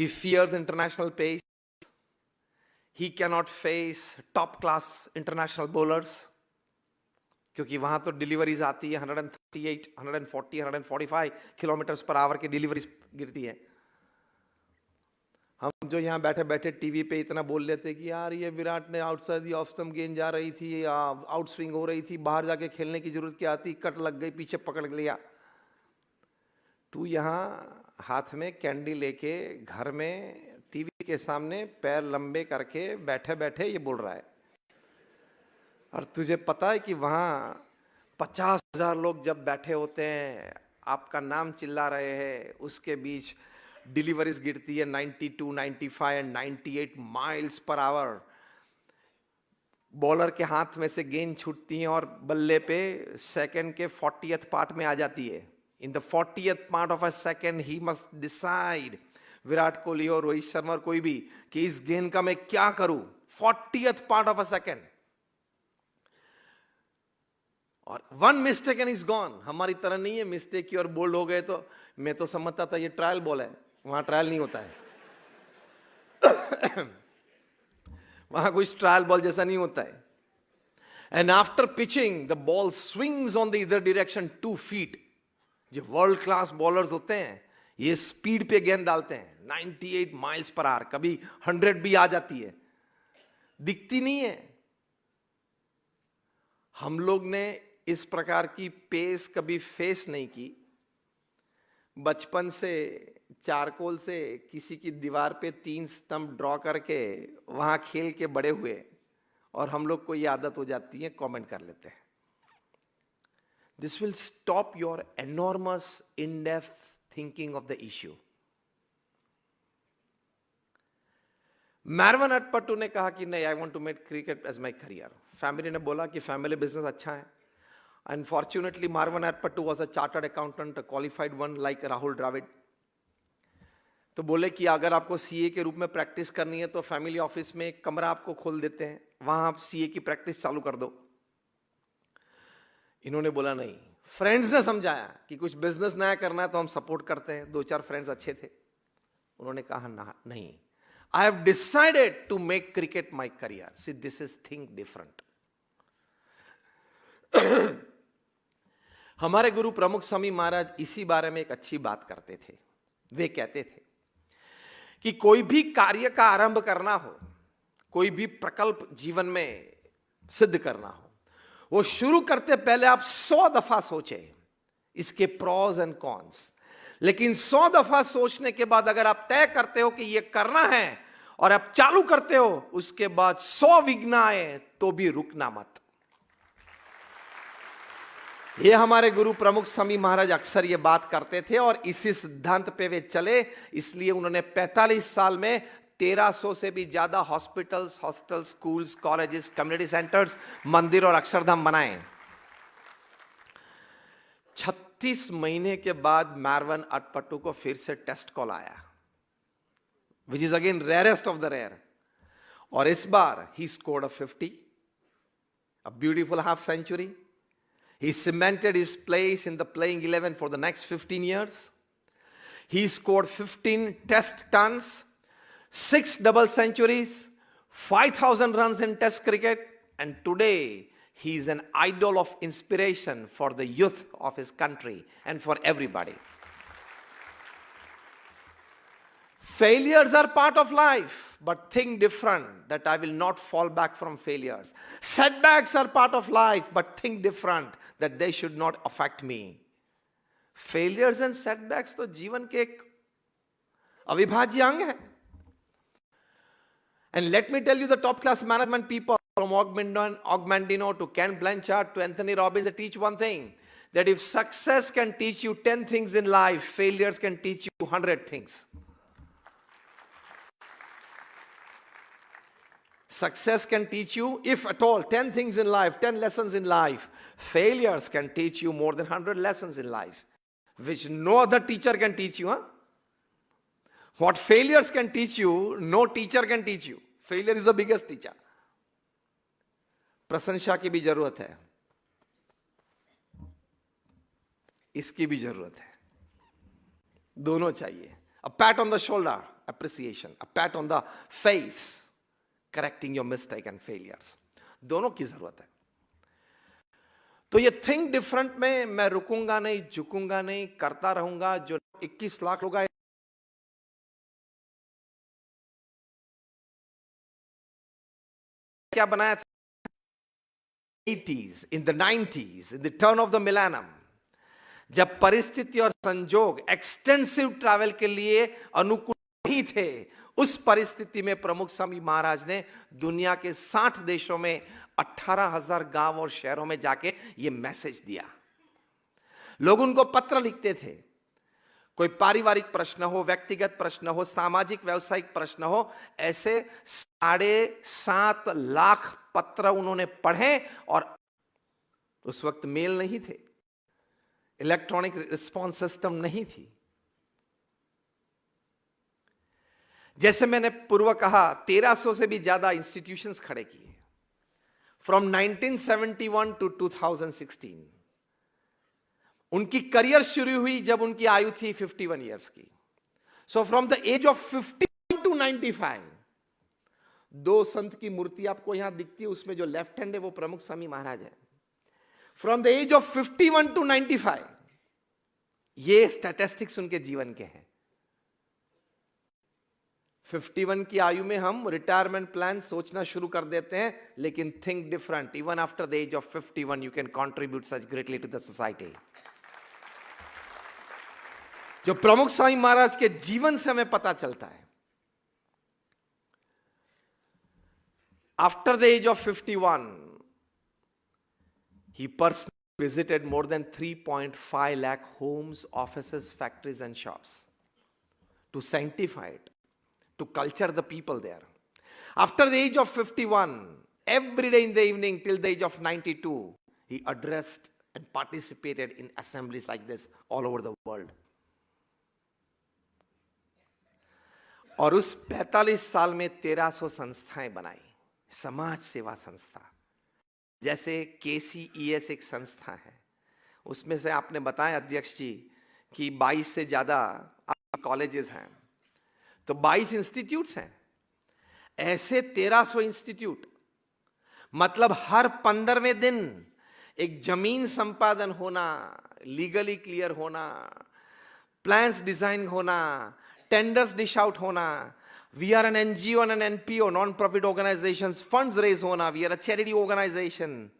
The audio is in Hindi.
He fears international pace. He cannot face top class international bowlers, क्योंकि वहां तो डिलीवरीज आती है 138, 140, 145 किलोमीटर पर आवर की डिलीवरीज गिरती है। हम जो यहाँ बैठे बैठे टीवी पे इतना बोल लेते कि यार ये विराट ने आउटसाइड दी ऑफ स्टंप गेंद जा रही थी, आउट स्विंग हो रही थी, बाहर जाके खेलने की जरूरत क्या आती, कट लग गई, पीछे पकड़ लिया। तू यहाँ हाथ में कैंडी लेके घर में टीवी के सामने पैर लंबे करके बैठे बैठे ये बोल रहा है, और तुझे पता है कि वहां 50,000 लोग जब बैठे होते हैं, आपका नाम चिल्ला रहे हैं, उसके बीच डिलीवरीज गिरती है 92, 95 and 98 miles per hour. Bowler के हाथ में से गेंद छूटती है और बल्ले पे सेकंड के 40th पार्ट में आ जाती है। In the 40th part of a second he must decide, Virat Kohli और रोहित शर्मा और कोई भी, कि इस गेंद का मैं क्या करूं। 40th part of a second, और one mistake and is gone. हमारी तरह नहीं है मिस्टेक की और बोल्ड हो गए तो मैं तो समझता था ये ट्रायल बॉल है, वहां ट्रायल नहीं होता है। वहां कुछ ट्रायल बॉल जैसा नहीं होता है। And after pitching the ball swings on the इधर डायरेक्शन 2 feet। जो वर्ल्ड क्लास बॉलर्स होते हैं ये स्पीड पे गेंद डालते हैं 98 माइल्स पर आवर, कभी 100 भी आ जाती है, दिखती नहीं है। हम लोग ने इस प्रकार की पेस कभी फेस नहीं की। बचपन से चारकोल से किसी की दीवार पे 3 स्टंप ड्रॉ करके वहां खेल के बड़े हुए, और हम लोग को ये आदत हो जाती है कमेंट कर लेते हैं। This will stop your enormous in depth thinking of the issue. Marvan Atapattu ने कहा कि नहीं, I want to make cricket as my career. Family ने बोला कि फैमिली बिजनेस अच्छा है। Unfortunately, Marwan Atpattu was a chartered accountant, a qualified one like Rahul Dravid. तो बोले कि अगर आपको सीए के रूप में प्रैक्टिस करनी है तो फैमिली ऑफिस में एक कमरा आपको खोल देते हैं, वहां आप सीए की प्रैक्टिस चालू कर दो। इन्होंने बोला नहीं। फ्रेंड्स ने समझाया कि कुछ बिजनेस नया करना है तो हम सपोर्ट करते हैं, 2-4 फ्रेंड्स अच्छे थे। उन्होंने कहा ना, नहीं, I have decided to make cricket my career. See, this is think different. हमारे गुरु प्रमुख स्वामी महाराज इसी बारे में एक अच्छी बात करते थे। वे कहते थे कि कोई भी कार्य का आरंभ करना हो, कोई भी प्रकल्प जीवन में सिद्ध करना हो, वो शुरू करते पहले आप 100 दफा सोचे इसके प्रॉज एंड कॉन्स। लेकिन 100 दफा सोचने के बाद अगर आप तय करते हो कि ये करना है और आप चालू करते हो, उसके बाद 100 विघ्न आए तो भी रुकना मत। ये हमारे गुरु प्रमुख स्वामी महाराज अक्सर ये बात करते थे और इसी सिद्धांत पे वे चले। इसलिए उन्होंने 45 साल में 1300 से भी ज्यादा hospitals, hostels, schools, colleges, community centres, मंदिर और अक्षरधाम बनाए। 36 महीने के बाद मार्वन अटपटू को फिर से टेस्ट कॉल आया, which is again rarest of the rare. और इस बार he scored a 50, a beautiful half century. He cemented his place in the playing 11 for the next 15 years. He scored 15 test tons, 6 double centuries, 5,000 runs in test cricket, and today he is an idol of inspiration for the youth of his country and for everybody. Failures are part of life, but think different, that I will not fall back from failures. Setbacks are part of life, but think different, that they should not affect me. Failures and setbacks तो जीवन के एक अविभाज्य अंग है। And let me tell you, the top class management people from Augmentino to Ken Blanchard to Anthony Robbins, they teach one thing, that if success can teach you 10 things in life, failures can teach you 100 things. Success can teach you, if at all, 10 things in life, 10 lessons in life. Failures can teach you more than 100 lessons in life, which no other teacher can teach you. Huh? What failures can teach you, no teacher can teach you. Failure is the biggest teacher. प्रशंसा की भी जरूरत है, इसकी भी जरूरत है, दोनों चाहिए। A pat on the shoulder, appreciation, a pat on the face, correcting your mistake and failures. दोनों की जरूरत है. तो ये थिंक डिफरेंट में मैं रुकूंगा नहीं, झुकूंगा नहीं, करता रहूंगा. जो 21 लाख लोग क्या बनाया था 80s, in the 90s, in the turn of the millennium, जब परिस्थिति और संजोग एक्सटेंसिव ट्रैवल के लिए अनुकूल नहीं थे, उस परिस्थिति में प्रमुख स्वामी महाराज ने दुनिया के 60 देशों में 18,000 गांव और शहरों में जाके ये मैसेज दिया. लोग उनको पत्र लिखते थे. कोई पारिवारिक प्रश्न हो, व्यक्तिगत प्रश्न हो, सामाजिक व्यवसायिक प्रश्न हो, ऐसे 7.5 लाख पत्र उन्होंने पढ़े. और उस वक्त मेल नहीं थे, इलेक्ट्रॉनिक रिस्पॉन्स सिस्टम नहीं थी. जैसे मैंने पूर्व कहा, 1300 से भी ज्यादा इंस्टीट्यूशंस खड़े किए फ्रॉम 1971 टू 2016. उनकी करियर शुरू हुई जब उनकी आयु थी 51 इयर्स की. So from the age of 50 to 95, 2 संत की मूर्ति आपको यहां दिखती है, उसमें जो लेफ्ट हैंड है वो प्रमुख स्वामी महाराज है. From the age of 51 to 95, ये स्टैटिस्टिक्स उनके जीवन के हैं. 51 की आयु में हम रिटायरमेंट प्लान सोचना शुरू कर देते हैं, लेकिन think different. Even after the age of 51 you can contribute such greatly to the society. जो प्रमुख स्वामी महाराज के जीवन से हमें पता चलता है, after the age of 51 he personally visited more than 3.5 lakh homes, offices, factories and shops to sanctify it, to culture the people there. After the age of 51, every day in the evening till the age of 92, he addressed and participated in assemblies like this all over the world. और उस 45 साल में 1300 संस्थाएं बनाई, समाज सेवा संस्था. जैसे KCES एक संस्था है, उसमें से आपने बताया अध्यक्ष जी कि 22 से ज्यादा कॉलेजेस हैं, तो 22 इंस्टीट्यूट्स हैं. ऐसे 1300 इंस्टीट्यूट, मतलब हर 15वें दिन एक जमीन संपादन होना, लीगली क्लियर होना, प्लान्स डिजाइन होना, टेंडर्स डिश आउट होना. We are an NGO and an NPO, non-profit organizations, funds raise होना. We are a charity organization.